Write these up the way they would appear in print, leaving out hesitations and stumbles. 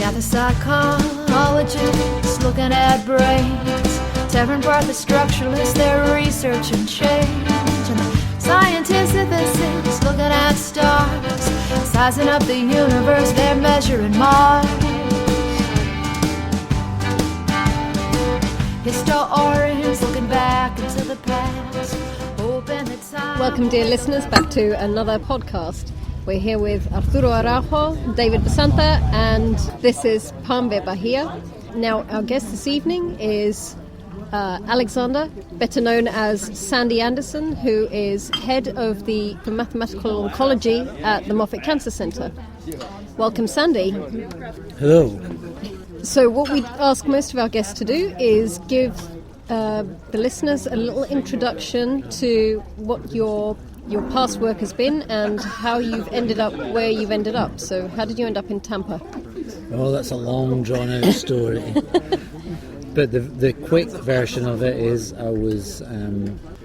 Got the psychologists looking at brains, tearing apart the structuralists, they're researching change. And the scientists and physicists looking at stars, sizing up the universe, they're measuring Mars. Historians looking back into the past, hoping that time... Welcome, dear listeners, back to another podcast. We're here with Arturo Araujo, David Basanta, and this is Palme Bahia. Now, our guest this evening is Alexander, better known as Sandy Anderson, who is head of the Mathematical Oncology at the Moffitt Cancer Center. Welcome, Sandy. Hello. So what we ask most of our guests to do is give the listeners a little introduction to what your past work has been and how you've ended up where you've ended up. So how did you end up in Tampa? Oh, that's a long, drawn-out story. But the quick version of it is I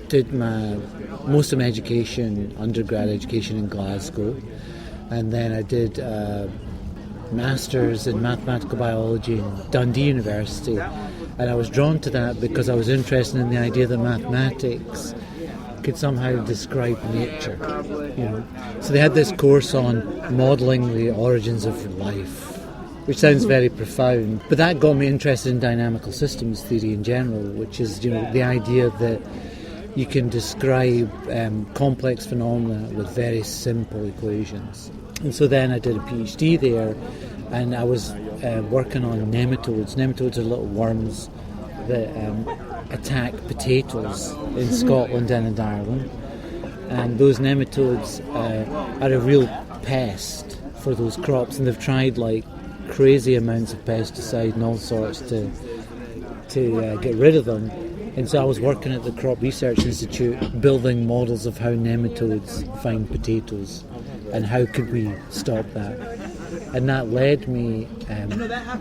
did most of my education, undergrad education in Glasgow, and then I did Masters in Mathematical Biology in Dundee University, and I was drawn to that because I was interested in the idea that mathematics could somehow describe nature, So they had this course on modelling the origins of life, which sounds very profound, but that got me interested in dynamical systems theory in general, which is, the idea that you can describe complex phenomena with very simple equations. And so then I did a PhD there, and I was working on nematodes. Nematodes are little worms that attack potatoes in Scotland and in Ireland, and those nematodes are a real pest for those crops, and they've tried like crazy amounts of pesticide and all sorts to get rid of them. And so I was working at the Crop Research Institute building models of how nematodes find potatoes and how could we stop that. And that led me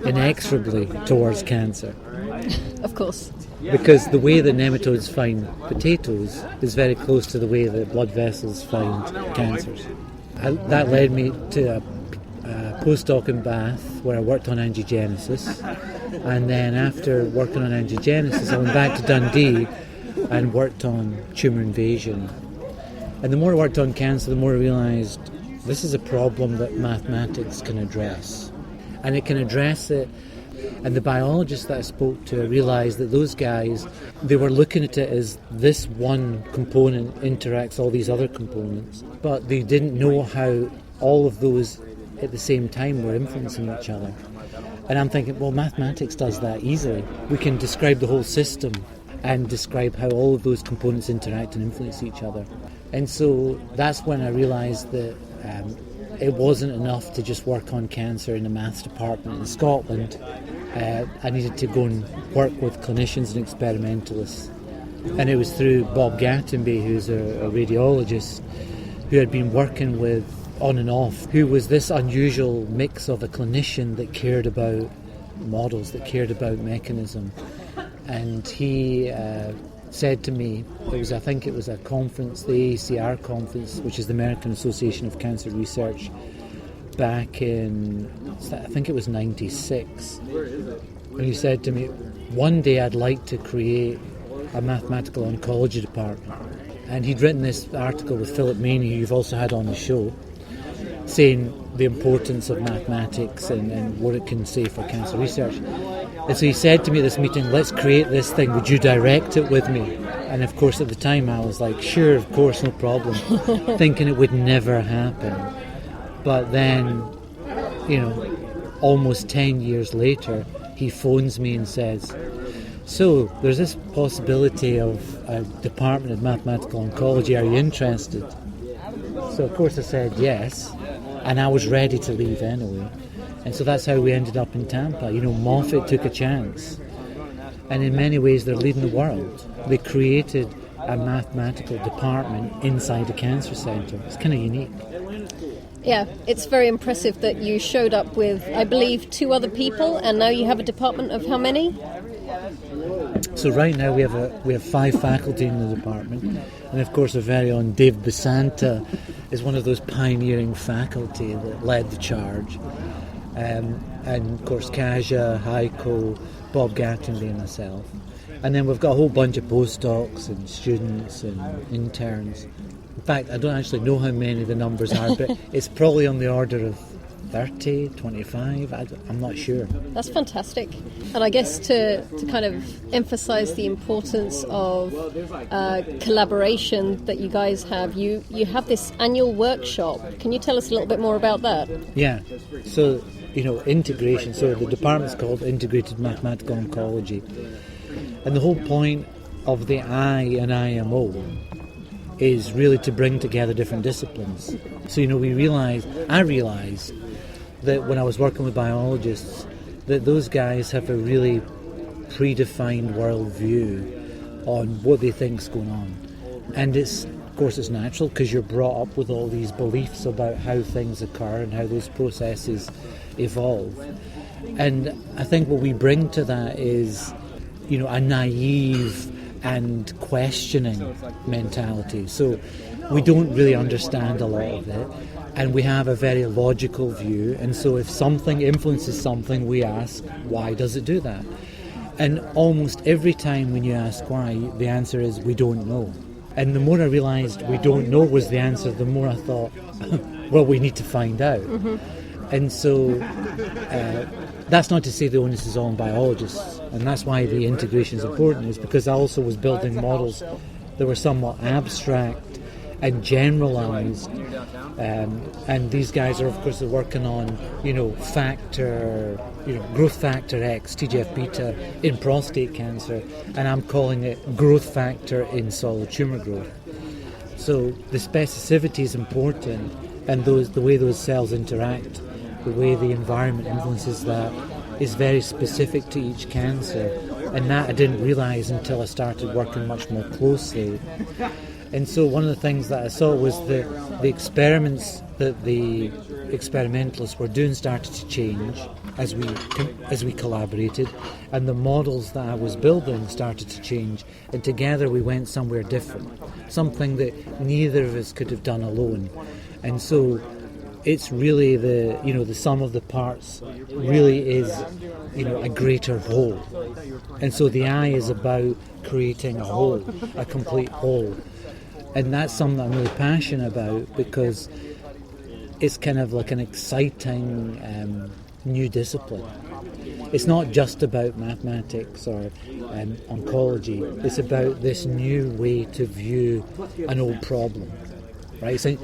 inexorably towards cancer. Of course. Because the way that nematodes find potatoes is very close to the way that blood vessels find cancers. That led me to a postdoc in Bath where I worked on angiogenesis, and then after working on angiogenesis I went back to Dundee and worked on tumour invasion. And the more I worked on cancer, the more I realised this is a problem that mathematics can address, and it can address it. And the biologists that I spoke to realised that those guys, they were looking at it as this one component interacts all these other components, but they didn't know how all of those at the same time were influencing each other. And I'm thinking, well, mathematics does that easily. We can describe the whole system and describe how all of those components interact and influence each other. And so that's when I realised that it wasn't enough to just work on cancer in the maths department in Scotland. I needed to go and work with clinicians and experimentalists. And it was through Bob Gattenby, who's a radiologist, who had been working with on and off, who was this unusual mix of a clinician that cared about models, that cared about mechanism. And he said to me, I think it was a conference, the AACR conference, which is the American Association of Cancer Research, back in, I think it was 96. And he said to me, one day I'd like to create a mathematical oncology department. And he'd written this article with Philip Maney, who you've also had on the show, saying the importance of mathematics and what it can say for cancer research. And so he said to me at this meeting, let's create this thing, would you direct it with me? And of course at the time I was like, sure, of course, no problem, thinking it would never happen. But then, almost 10 years later, he phones me and says, so there's this possibility of a department of mathematical oncology, are you interested? So of course I said yes, and I was ready to leave anyway. And so that's how we ended up in Tampa. Moffitt took a chance. And in many ways they're leading the world. They created a mathematical department inside a cancer centre. It's kind of unique. Yeah, it's very impressive that you showed up with, I believe, 2 other people, and now you have a department of how many? So right now we have 5 faculty in the department, and of course our very own Dave Basanta is one of those pioneering faculty that led the charge. and of course Kaja, Heiko, Bob Gattenby and myself. And then we've got a whole bunch of postdocs and students and interns. In fact, I don't actually know how many the numbers are, but it's probably on the order of 30, 25, I'm not sure. That's fantastic. And I guess to kind of emphasize the importance of collaboration that you guys have, you have this annual workshop. Can you tell us a little bit more about that? Yeah. So, integration. So the department's called Integrated Mathematical Oncology. And the whole point of the I in IMO is really to bring together different disciplines. So, I realised that when I was working with biologists, that those guys have a really predefined worldview on what they think's going on. And of course it's natural because you're brought up with all these beliefs about how things occur and how those processes evolve. And I think what we bring to that is, a naive and questioning mentality. So we don't really understand a lot of it, and we have a very logical view, and so if something influences something, we ask, why does it do that? And almost every time when you ask why, the answer is, we don't know. And the more I realised we don't know was the answer, the more I thought, well, we need to find out. Mm-hmm. And so that's not to say the onus is on biologists, and that's why the integration is important, is because I also was building models that were somewhat abstract and generalised, and these guys are of course working on growth factor X, TGF-beta in prostate cancer, and I'm calling it growth factor in solid tumour growth. So the specificity is important, and the way those cells interact, the way the environment influences that, is very specific to each cancer, and that I didn't realise until I started working much more closely. And so one of the things that I saw was the experiments that the experimentalists were doing started to change as we collaborated, and the models that I was building started to change, and together we went somewhere different, something that neither of us could have done alone. And so it's really the sum of the parts really is a greater whole. And so the I is about creating a whole, a complete whole. And that's something I'm really passionate about, because it's kind of like an exciting new discipline. It's not just about mathematics or oncology. It's about this new way to view an old problem. Right, so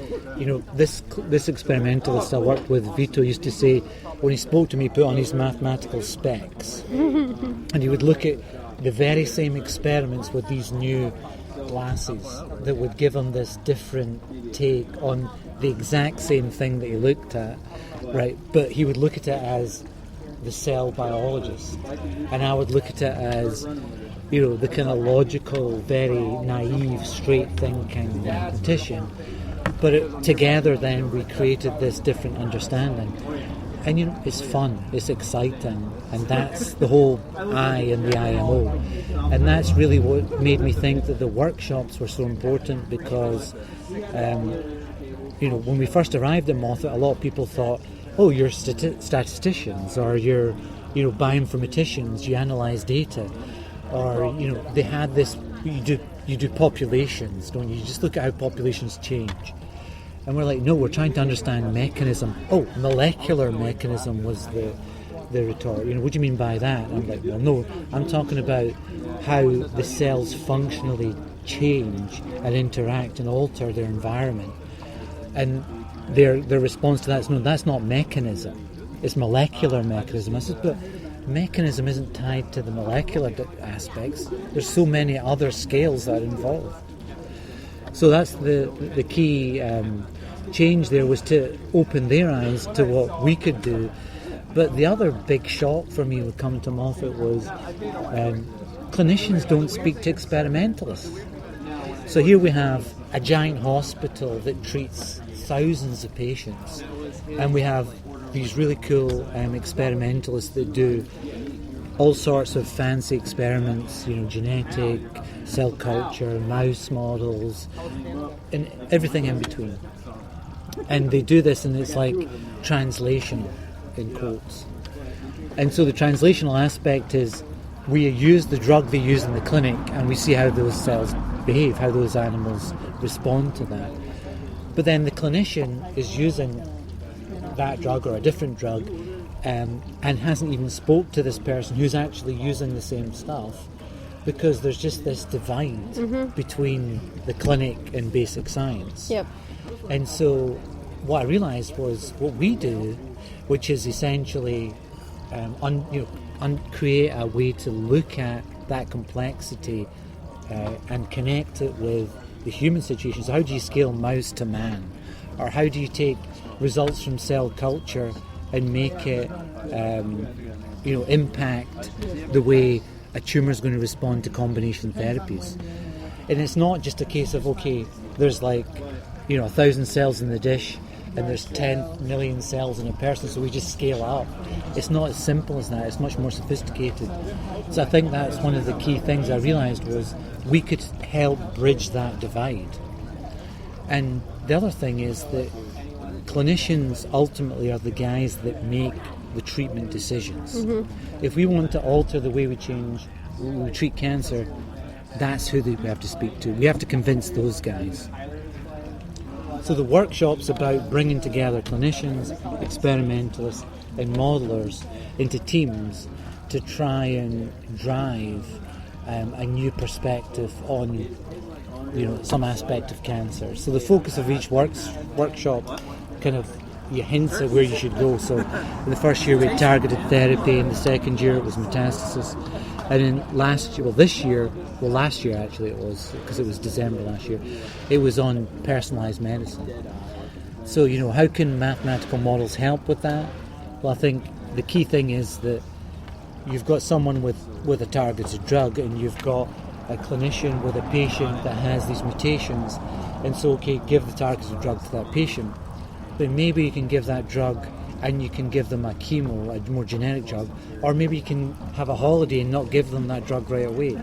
this experimentalist I worked with, Vito, used to say when he spoke to me, put on his mathematical specs, and he would look at the very same experiments with these new glasses that would give him this different take on the exact same thing that he looked at, right? But he would look at it as the cell biologist, and I would look at it as the kind of logical, very naive, straight-thinking mathematician. But together then we created this different understanding. And it's fun, it's exciting, and that's the whole I in the IMO. And that's really what made me think that the workshops were so important, because when we first arrived at Moffitt, a lot of people thought, oh, you're statisticians, or you're bioinformaticians, you analyse data, or they had this, you do populations, don't you? You just look at how populations change. And we're like, no, we're trying to understand mechanism. Oh, molecular mechanism was the retort. What do you mean by that? And I'm like, well, no, I'm talking about how the cells functionally change and interact and alter their environment. And their response to that is, no, that's not mechanism. It's molecular mechanism. I said, but mechanism isn't tied to the molecular aspects. There's so many other scales that are involved. So that's the key change there, was to open their eyes to what we could do. But the other big shock for me with coming to Moffitt was clinicians don't speak to experimentalists. So here we have a giant hospital that treats thousands of patients, and we have these really cool experimentalists that do all sorts of fancy experiments, genetic, cell culture, mouse models, and everything in between. And they do this, and it's like translation. in quotes. And so the translational aspect is we use the drug they use in the clinic and we see how those cells behave, how those animals respond to that. But then the clinician is using that drug or a different drug and hasn't even spoke to this person who's actually using the same stuff, because there's just this divide between the clinic and basic science. Yep. And so what I realised was what we do, which is essentially create a way to look at that complexity and connect it with the human situation. So how do you scale mouse to man? Or how do you take results from cell culture and make it impact the way a tumour is going to respond to combination therapies? And it's not just a case of, okay, there's 1,000 cells in the dish and there's 10 million cells in a person, so we just scale up. It's not as simple as that. It's much more sophisticated. So I think that's one of the key things I realised was we could help bridge that divide. And the other thing is that clinicians ultimately are the guys that make the treatment decisions. If we want to alter the way we treat cancer, that's who we have to speak to. We have to convince those guys. So the workshop's about bringing together clinicians, experimentalists and modelers into teams to try and drive a new perspective on some aspect of cancer. So the focus of each workshop kind of hints at where you should go. So in the first year we had targeted therapy, in the second year it was metastasis, and in last year actually it was, because it was December last year, it was on personalised medicine. So how can mathematical models help with that? Well, I think the key thing is that you've got someone with a targeted drug and you've got a clinician with a patient that has these mutations, and so give the targeted drug to that patient. But maybe you can give that drug and you can give them a chemo, a more generic drug, or maybe you can have a holiday and not give them that drug right away,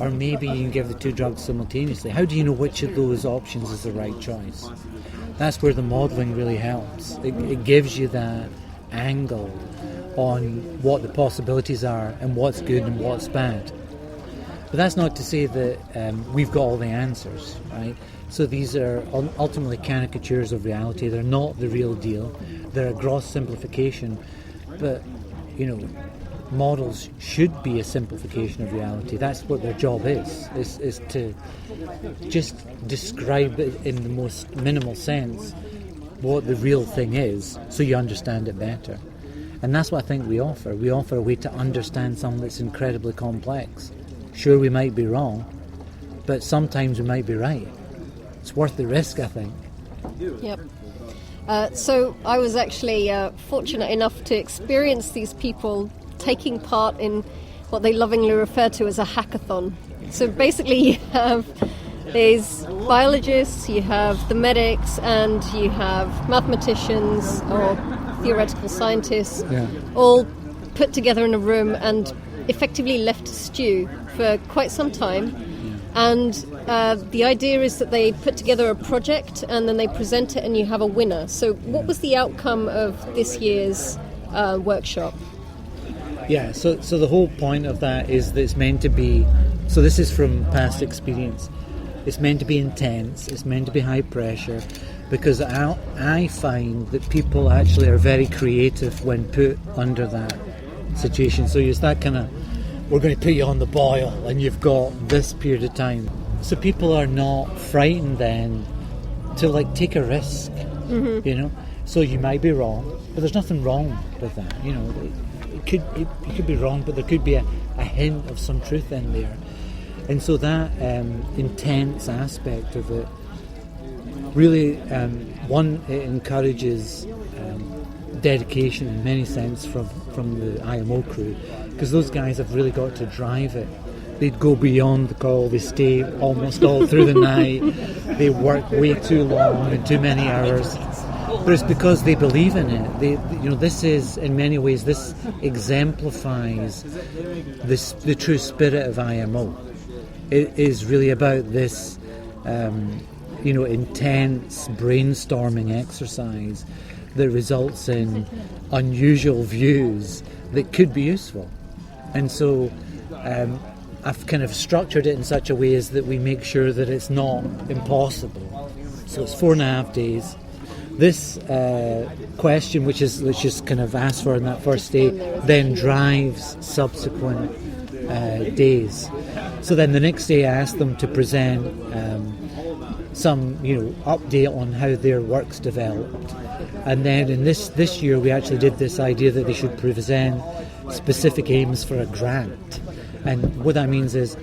or maybe you can give the two drugs simultaneously. How do you know which of those options is the right choice? That's where the modelling really helps. It gives you that angle on what the possibilities are and what's good and what's bad. But that's not to say that we've got all the answers, right? So these are ultimately caricatures of reality. They're not the real deal. They're a gross simplification. But, models should be a simplification of reality. That's what their job is to just describe it in the most minimal sense what the real thing is, so you understand it better. And that's what I think we offer. We offer a way to understand something that's incredibly complex. Sure, we might be wrong, but sometimes we might be right. It's worth the risk, I think. Yep. So I was actually fortunate enough to experience these people taking part in what they lovingly refer to as a hackathon. So basically you have these biologists, you have the medics, and you have mathematicians or theoretical scientists, all put together in a room and effectively left to stew for quite some time. And the idea is that they put together a project and then they present it and you have a winner. So what was the outcome of this year's workshop? Yeah, so the whole point of that is that it's meant to be, so this is from past experience, it's meant to be intense, it's meant to be high pressure, because I find that people actually are very creative when put under that situation. So it's that kind of, we're going to put you on the boil and you've got this period of time. So people are not frightened then to take a risk, So you might be wrong, but there's nothing wrong with that. It could be wrong, but there could be a hint of some truth in there. And so that intense aspect of it really, it encourages dedication in many sense from the IMO crew, because those guys have really got to drive it. They'd go beyond the call, they stay almost all through the night, they work way too long and too many hours, but it's because they believe in it. This is, in many ways, this exemplifies the true spirit of IMO. It is really about this intense brainstorming exercise that results in unusual views that could be useful. And so I've kind of structured it in such a way as that we make sure that it's not impossible. So it's 4.5 days. This question, which is let's just kind of ask for on that first day, then drives subsequent days. So then the next day I ask them to present some update on how their work's developed. And then in this year we actually did this idea that they should present specific aims for a grant. And what that means is,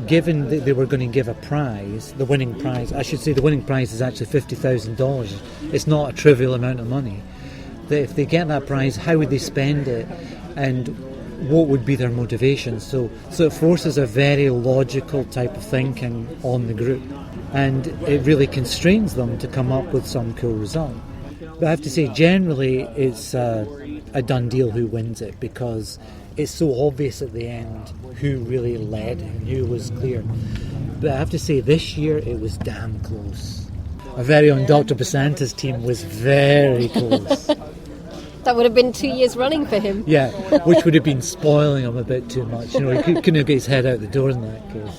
given that they were going to give a prize, the winning prize is actually $50,000. It's not a trivial amount of money. That if they get that prize, how would they spend it, and what would be their motivation? So it forces a very logical type of thinking on the group, and it really constrains them to come up with some cool result. But I have to say, generally, it's a done deal who wins it, because it's so obvious at the end who really led and who was clear. But I have to say, this year it was damn close. Our very own Dr. Basanta's team was very close. That would have been 2 years running for him. Yeah, which would have been spoiling him a bit too much. He couldn't get his head out the door in that case.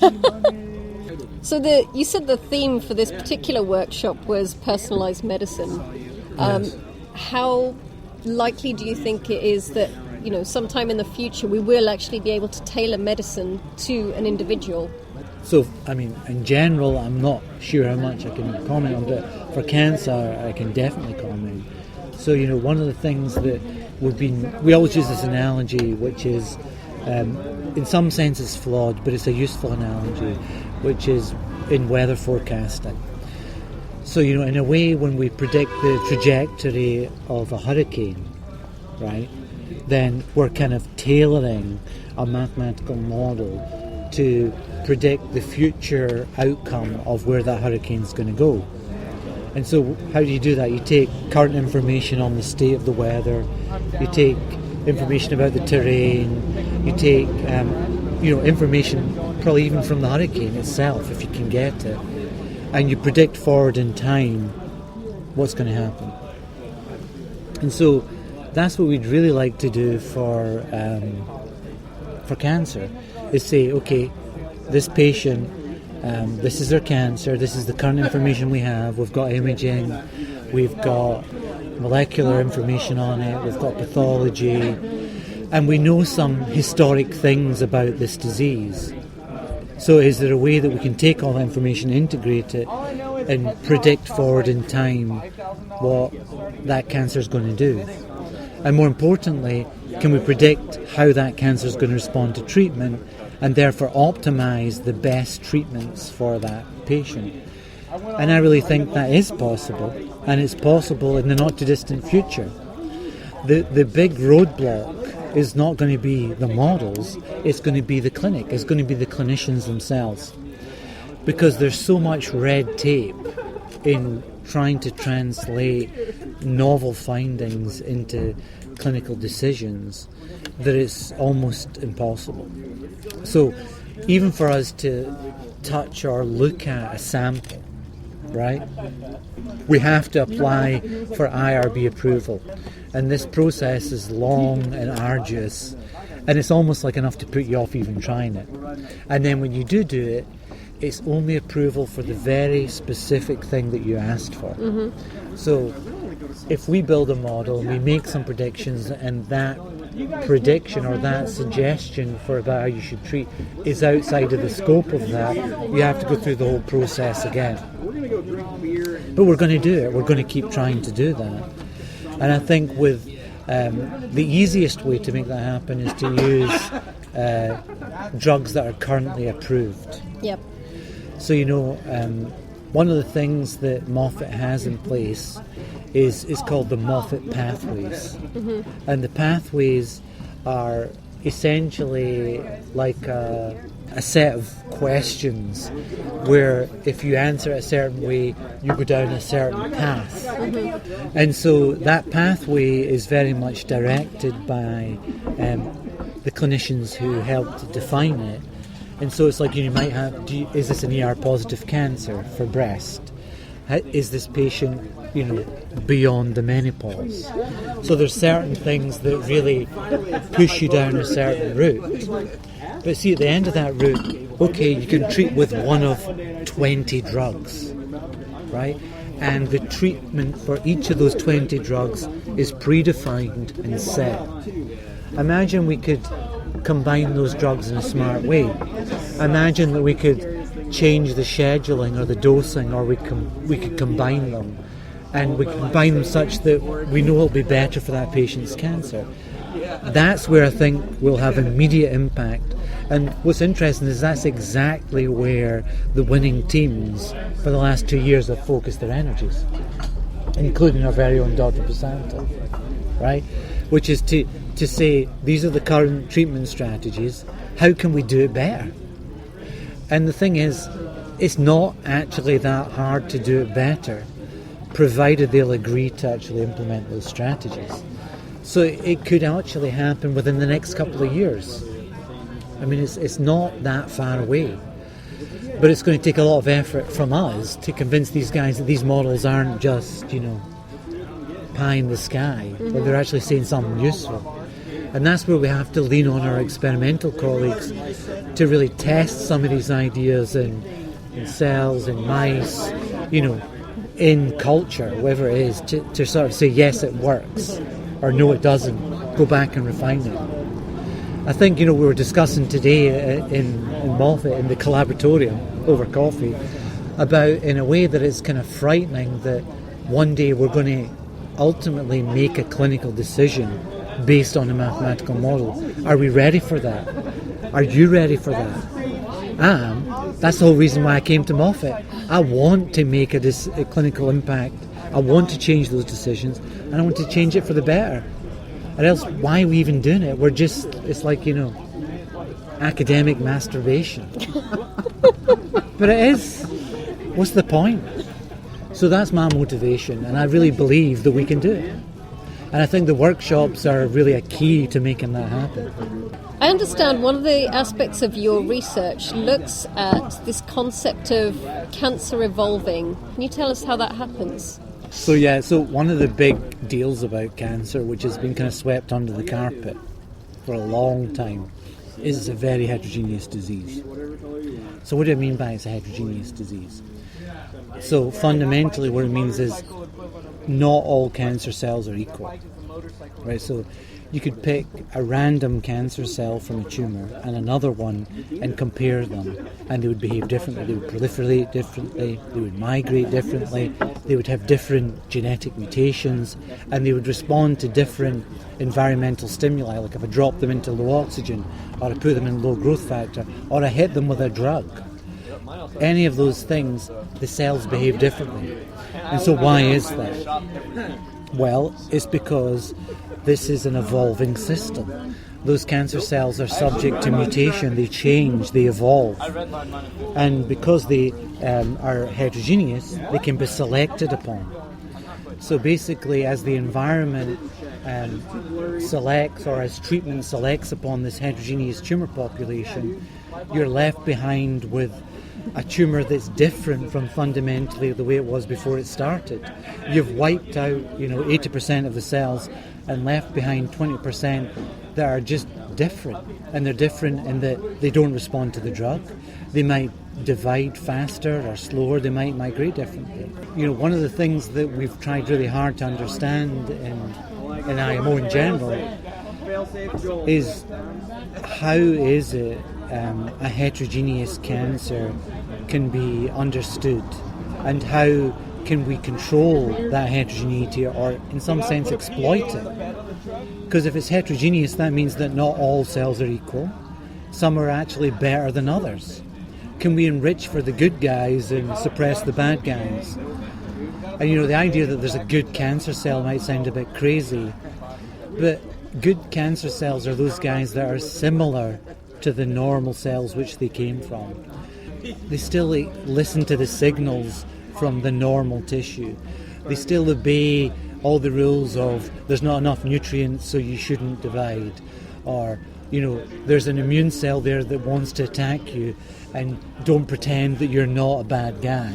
So you said the theme for this particular workshop was personalised medicine. Yes. How likely do you think it is that sometime in the future we will actually be able to tailor medicine to an individual? So, in general, I'm not sure how much I can comment on, but for cancer, I can definitely comment. So, one of the things that we always use this analogy, which is, in some senses flawed, but it's a useful analogy, which is in weather forecasting. So, in a way, when we predict the trajectory of a hurricane, right, then we're kind of tailoring a mathematical model to predict the future outcome of where that hurricane's going to go. And so how do you do that? You take current information on the state of the weather, you take information about the terrain, you take information probably even from the hurricane itself, if you can get it, and you predict forward in time what's going to happen. And so that's what we'd really like to do for cancer, is say, okay, this patient, this is their cancer, this is the current information we have, we've got imaging, we've got molecular information on it, we've got pathology, and we know some historic things about this disease. So is there a way that we can take all that information, integrate it, and predict forward in time what that cancer is going to do? And more importantly, can we predict how that cancer is going to respond to treatment, and therefore optimize the best treatments for that patient? And I really think that is possible, and it's possible in the not too distant future. The big roadblock is not going to be the models, it's going to be the clinic, it's going to be the clinicians themselves. Because there's so much red tape in trying to translate novel findings into clinical decisions that it's almost impossible. So even for us to touch or look at a sample, right, we have to apply for IRB approval. And this process is long and arduous, and it's almost like enough to put you off even trying it. And then when you do it, it's only approval for the very specific thing that you asked for. Mm-hmm. So if we build a model, we make some predictions, and that prediction or that suggestion for about how you should treat is outside of the scope of that, you have to go through the whole process again. But we're going to do it. We're going to keep trying to do that. And I think with the easiest way to make that happen is to use drugs that are currently approved. Yep. So, one of the things that Moffitt has in place is called the Moffitt pathways. Mm-hmm. And the pathways are essentially like a set of questions where if you answer it a certain way, you go down a certain path. Mm-hmm. And so that pathway is very much directed by the clinicians who helped define it. And so it's like you might have, is this an ER positive cancer for breast? is this patient, beyond the menopause? So there's certain things that really push you down a certain route. But see, at the end of that route, okay, you can treat with one of 20 drugs, right? And the treatment for each of those 20 drugs is predefined and set. Imagine we could combine those drugs in a smart way. Imagine that we could change the scheduling or the dosing, or we could combine them. And we combine them such that we know it'll be better for that patient's cancer. That's where I think we'll have immediate impact. And what's interesting is that's exactly where the winning teams for the last 2 years have focused their energies, including our very own Dr. Basanta, right? Which is to say, these are the current treatment strategies, how can we do it better? And the thing is, it's not actually that hard to do it better, provided they'll agree to actually implement those strategies. So it could actually happen within the next couple of years. I mean, it's not that far away. But it's going to take a lot of effort from us to convince these guys that these models aren't just, pie in the sky, but they're actually saying something useful. And that's where we have to lean on our experimental colleagues to really test some of these ideas in cells, in mice, in culture, whatever it is, to sort of say, yes, it works, or no, it doesn't. Go back and refine it. I think, we were discussing today in Moffitt, in the collaboratorium, over coffee, about, in a way that it's kind of frightening that one day we're going to ultimately make a clinical decision based on a mathematical model. Are we ready for that? Are you ready for that? I am. That's the whole reason why I came to Moffitt. I want to make a clinical impact. I want to change those decisions, and I want to change it for the better. Or else, why are we even doing it? It's like, academic masturbation. But it is. What's the point? So that's my motivation, and I really believe that we can do it. And I think the workshops are really a key to making that happen. I understand one of the aspects of your research looks at this concept of cancer evolving. Can you tell us how that happens? So one of the big deals about cancer, which has been kind of swept under the carpet for a long time, is it's a very heterogeneous disease. So what do I mean by it's a heterogeneous disease? So fundamentally what it means is not all cancer cells are equal, right? So you could pick a random cancer cell from a tumour and another one and compare them, and they would behave differently. They would proliferate differently, they would migrate differently, they would have different genetic mutations, and they would respond to different environmental stimuli, like if I drop them into low oxygen, or I put them in low growth factor, or I hit them with a drug. Any of those things, the cells behave differently. And so why is that? Well, it's because this is an evolving system. Those cancer cells are subject to mutation, they change, they evolve. And because they are heterogeneous, they can be selected upon. So basically, as the environment selects, or as treatment selects upon this heterogeneous tumour population, you're left behind with a tumour that's different from fundamentally the way it was before it started. You've wiped out, 80% of the cells and left behind 20% that are just different. And they're different in that they don't respond to the drug. They might divide faster or slower. They might migrate differently. One of the things that we've tried really hard to understand in IMO in general is how is it a heterogeneous cancer can be understood, and how can we control that heterogeneity, or in some sense exploit it? Because if it's heterogeneous, that means that not all cells are equal. Some are actually better than others. Can we enrich for the good guys and suppress the bad guys? And the idea that there's a good cancer cell might sound a bit crazy, but good cancer cells are those guys that are similar to the normal cells which they came from. They still listen to the signals from the normal tissue. They still obey all the rules of there's not enough nutrients so you shouldn't divide, or there's an immune cell there that wants to attack you, and don't pretend that you're not a bad guy.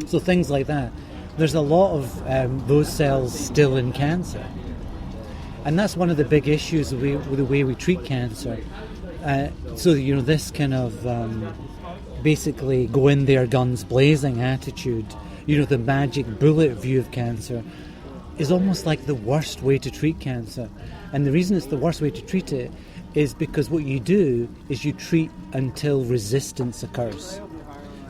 So things like that. There's a lot of those cells still in cancer. And that's one of the big issues with the way we treat cancer. So, this kind of basically go in there guns blazing attitude, the magic bullet view of cancer is almost like the worst way to treat cancer. And the reason it's the worst way to treat it is because what you do is you treat until resistance occurs.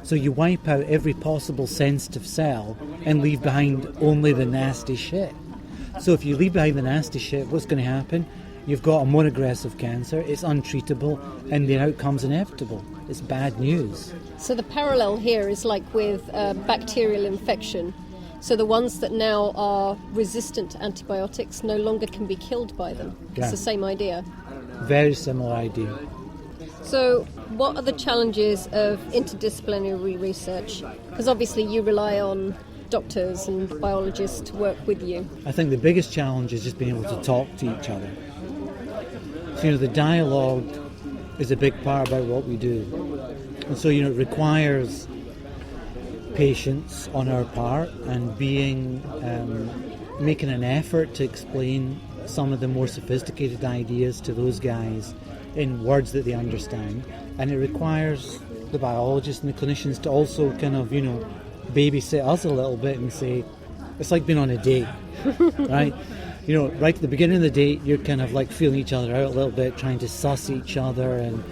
So you wipe out every possible sensitive cell and leave behind only the nasty shit. So if you leave behind the nasty shit, what's going to happen? You've got a more aggressive cancer, it's untreatable, and the outcome's inevitable. It's bad news. So the parallel here is like with bacterial infection. So the ones that now are resistant to antibiotics no longer can be killed by them. Yeah. It's the same idea. Very similar idea. So what are the challenges of interdisciplinary research? Because obviously you rely on doctors and biologists to work with you. I think the biggest challenge is just being able to talk to each other. So, the dialogue is a big part about what we do. And so, it requires patience on our part and making an effort to explain some of the more sophisticated ideas to those guys in words that they understand. And it requires the biologists and the clinicians to also kind of, babysit us a little bit and say, it's like being on a date, right? Right at the beginning of the date, you're kind of like feeling each other out a little bit, trying to suss each other and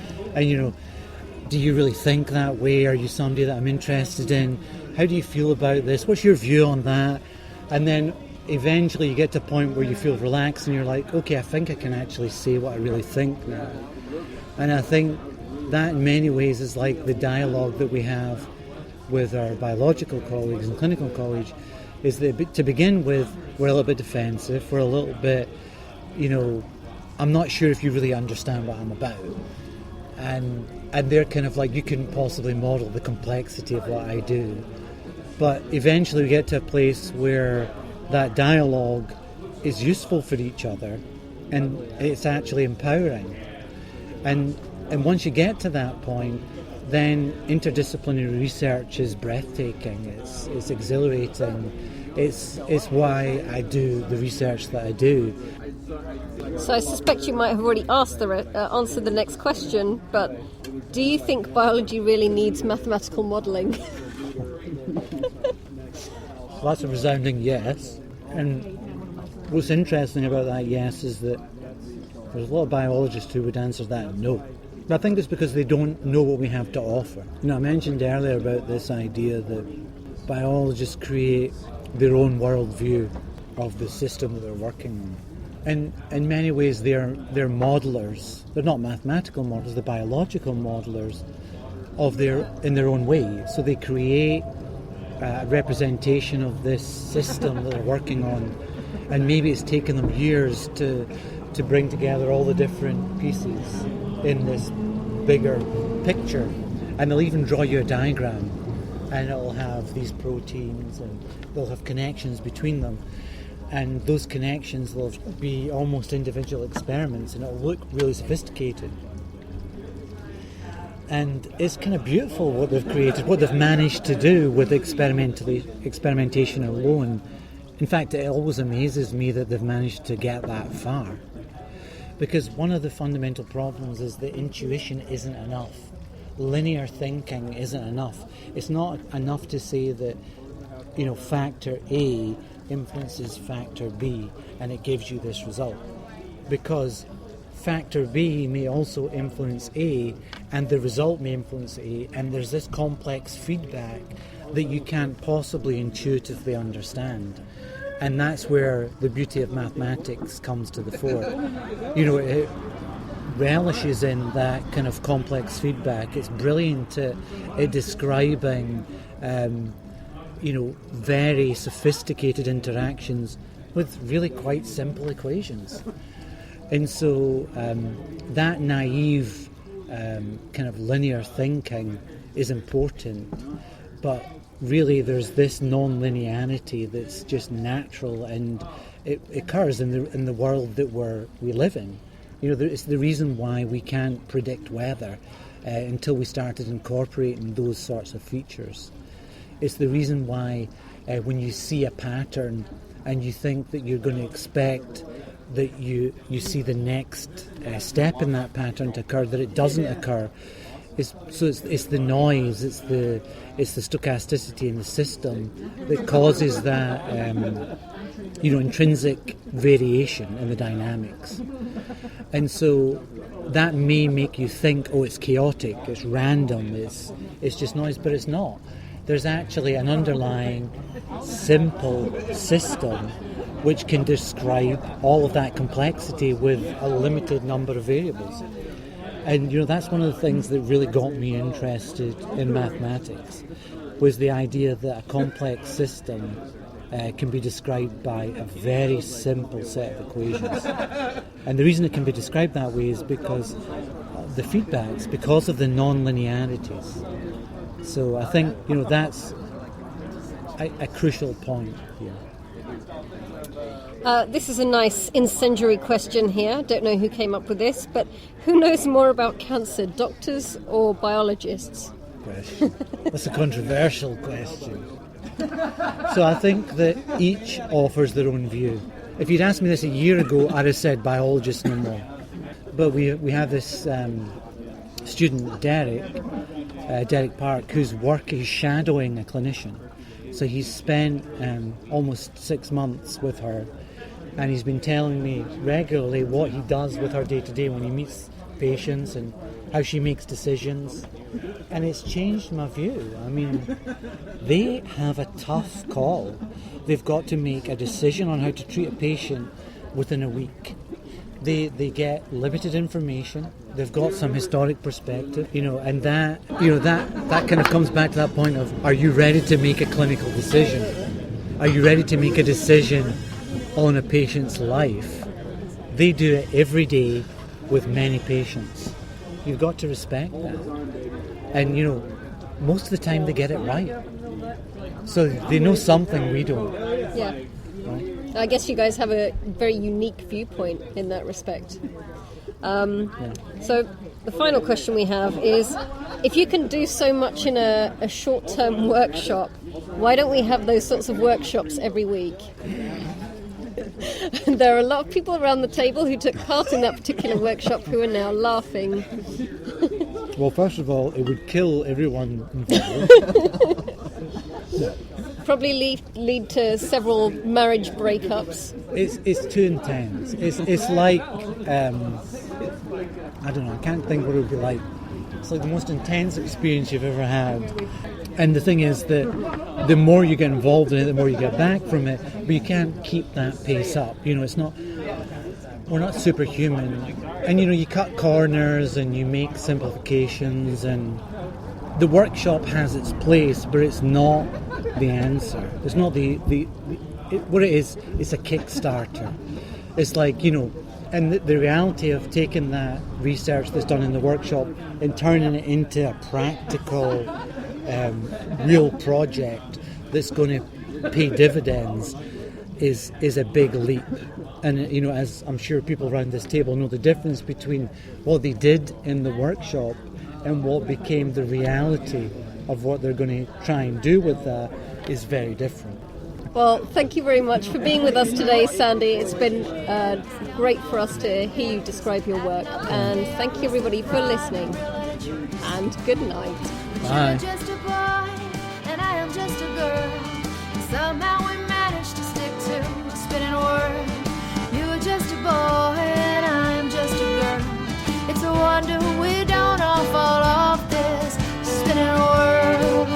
do you really think that way? Are you somebody that I'm interested in? How do you feel about this? What's your view on that? And then eventually you get to a point where you feel relaxed and you're like, okay, I think I can actually say what I really think now. And I think that in many ways is like the dialogue that we have with our biological colleagues and clinical colleagues, is that to begin with, we're a little bit defensive, we're a little bit, I'm not sure if you really understand what I'm about. And they're kind of like, you couldn't possibly model the complexity of what I do. But eventually we get to a place where that dialogue is useful for each other and it's actually empowering. And once you get to that point, then interdisciplinary research is breathtaking, it's exhilarating, it's why I do the research that I do. So I suspect you might have already answered the next question, but do you think biology really needs mathematical modelling? Well, that's a resounding yes. And what's interesting about that yes is that there's a lot of biologists who would answer that no. I think it's because they don't know what we have to offer. I mentioned earlier about this idea that biologists create their own worldview of the system that they're working on. And in many ways they're modelers. They're not mathematical modelers, they're biological modelers in their own way. So they create a representation of this system that they're working on. And maybe it's taken them years to bring together all the different pieces in this bigger picture, and they'll even draw you a diagram and it'll have these proteins and they'll have connections between them, and those connections will be almost individual experiments and it'll look really sophisticated. And it's kind of beautiful what they've created, what they've managed to do with experimentation alone. In fact, it always amazes me that they've managed to get that far. Because one of the fundamental problems is that intuition isn't enough. Linear thinking isn't enough. It's not enough to say that, factor A influences factor B and it gives you this result. Because factor B may also influence A and the result may influence A, and there's this complex feedback that you can't possibly intuitively understand. And that's where the beauty of mathematics comes to the fore. It relishes in that kind of complex feedback. It's brilliant at describing, very sophisticated interactions with really quite simple equations. And so that naive kind of linear thinking is important, but really there's this non-linearity that's just natural, and it occurs in the world that we live in. It's the reason why we can't predict weather until we started incorporating those sorts of features. It's the reason why when you see a pattern and you think that you're going to expect that you see the next step in that pattern to occur, that it doesn't occur. It's the noise, it's the stochasticity in the system that causes that intrinsic variation in the dynamics. And so that may make you think, oh, it's chaotic, it's random, it's just noise, but it's not. There's actually an underlying simple system which can describe all of that complexity with a limited number of variables. And that's one of the things that really got me interested in mathematics, was the idea that a complex system can be described by a very simple set of equations. And the reason it can be described that way is because of the feedbacks, because of the non-linearities. So I think that's a crucial point here. This is a nice incendiary question here. Don't know who came up with this, but who knows more about cancer, doctors or biologists? That's a controversial question. So I think that each offers their own view. If you'd asked me this a year ago, I'd have said biologists no more. But we have this student, Derek Park, whose work is shadowing a clinician. So he's spent almost 6 months with her, and he's been telling me regularly what he does with her day to day when he meets patients and how she makes decisions. And it's changed my view. I mean, they have a tough call. They've got to make a decision on how to treat a patient within a week. They get limited information. They've got some historic perspective, and that kind of comes back to that point of, are you ready to make a clinical decision? Are you ready to make a decision on a patient's life? They do it every day with many patients. You've got to respect that. And, most of the time they get it right. So they know something we don't. Yeah. Right? I guess you guys have a very unique viewpoint in that respect. So the final question we have is, if you can do so much in a short-term workshop, why don't we have those sorts of workshops every week? There are a lot of people around the table who took part in that particular workshop who are now laughing. Well, first of all, it would kill everyone involved. Probably lead to several marriage breakups. It's too intense. It's like, I don't know, I can't think what it would be like. It's like the most intense experience you've ever had. And the thing is that the more you get involved in it, the more you get back from it, but you can't keep that pace up. It's not, we're not superhuman. And you cut corners and you make simplifications, and the workshop has its place, but it's not the answer. It's not what it is, it's a Kickstarter. It's like, and the reality of taking that research that's done in the workshop and turning it into a practical, real project that's going to pay dividends is a big leap. And as I'm sure people around this table know, the difference between what they did in the workshop and what became the reality of what they're going to try and do with that is very different. Well, thank you very much for being with us today, Sandy. It's been great for us to hear you describe your work, and thank you everybody for listening, and good night. Bye. You're just a boy, and I am just a girl. And somehow we managed to stick to a spinning word. You were just a boy, and I am just a girl. It's a wonder we don't all fall off this spinning world.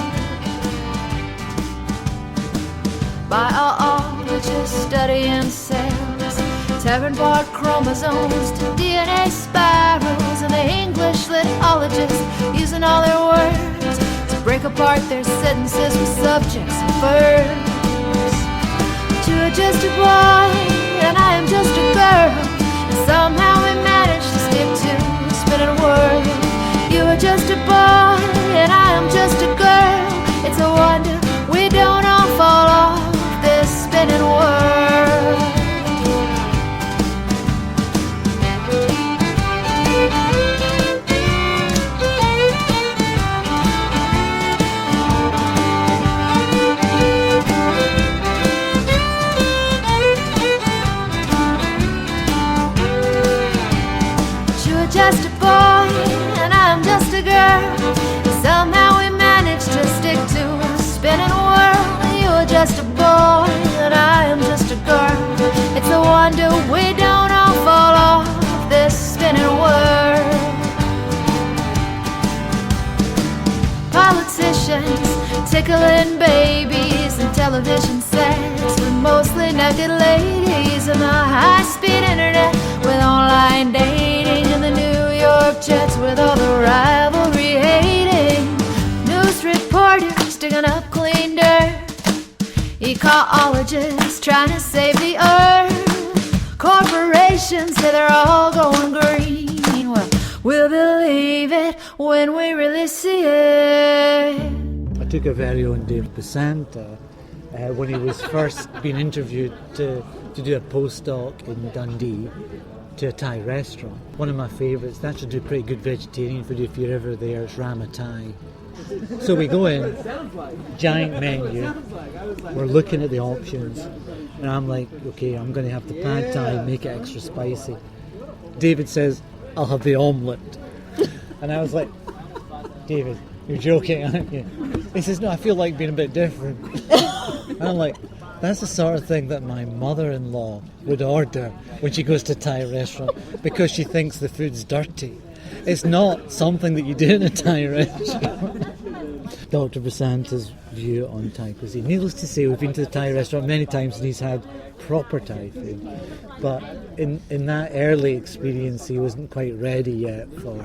Biologists studying cells, tearing apart chromosomes to DNA spirals, and the English lithologists using all their words to break apart their sentences with subjects and verbs. You are just a boy, and I am just a girl, and somehow we managed to stick to a spinning world. You are just a boy, and I am just a girl. It's a wonder we don't all fall off this spinning world. just a boy and I'm just a girl. Somehow we managed to stick to a spinning world. You are just a boy and I am just a girl. It's a wonder we don't all fall off this spinning world. Politicians tickling babies and television sets with mostly naked ladies, and the high-speed internet with online dating, and the New York Jets with all the rivalry hating, news reporters digging up clean dirt, ecologists trying to save the earth, corporations say they're all going green. Well, we'll believe it when we really see it. I took our very own David Basanta when he was first being interviewed to do a postdoc in Dundee to a Thai restaurant. One of my favourites, they actually do pretty good vegetarian food if you're ever there, it's Rama Thai. So we go in, giant menu, we're looking at the options, and I'm like, okay, I'm going to have the pad Thai, make it extra spicy. David says, I'll have the omelette. And I was like, David, you're joking, aren't you? He says, no, I feel like being a bit different. And I'm like, that's the sort of thing that my mother-in-law would order when she goes to a Thai restaurant because she thinks the food's dirty. It's not something that you do in a Thai restaurant. Dr. Basanta's view on Thai cuisine. Needless to say, we've been to the Thai restaurant many times and he's had proper Thai food. But in that early experience, he wasn't quite ready yet for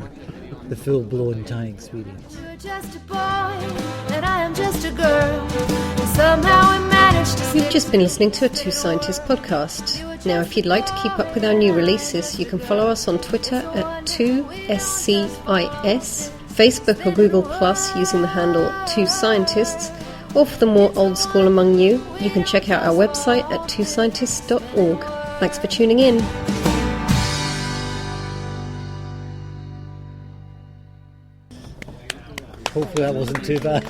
the full-blown Thai experience. You're just a boy and I am just a girl. And somehow we managed to. You've just been listening to a Two Scientists podcast. Now, if you'd like to keep up with our new releases, you can follow us on Twitter at 2SCIS, Facebook or Google Plus using the handle 2Scientists, or for the more old school among you, you can check out our website at twoscientists.org. Thanks for tuning in. Hopefully that wasn't too bad.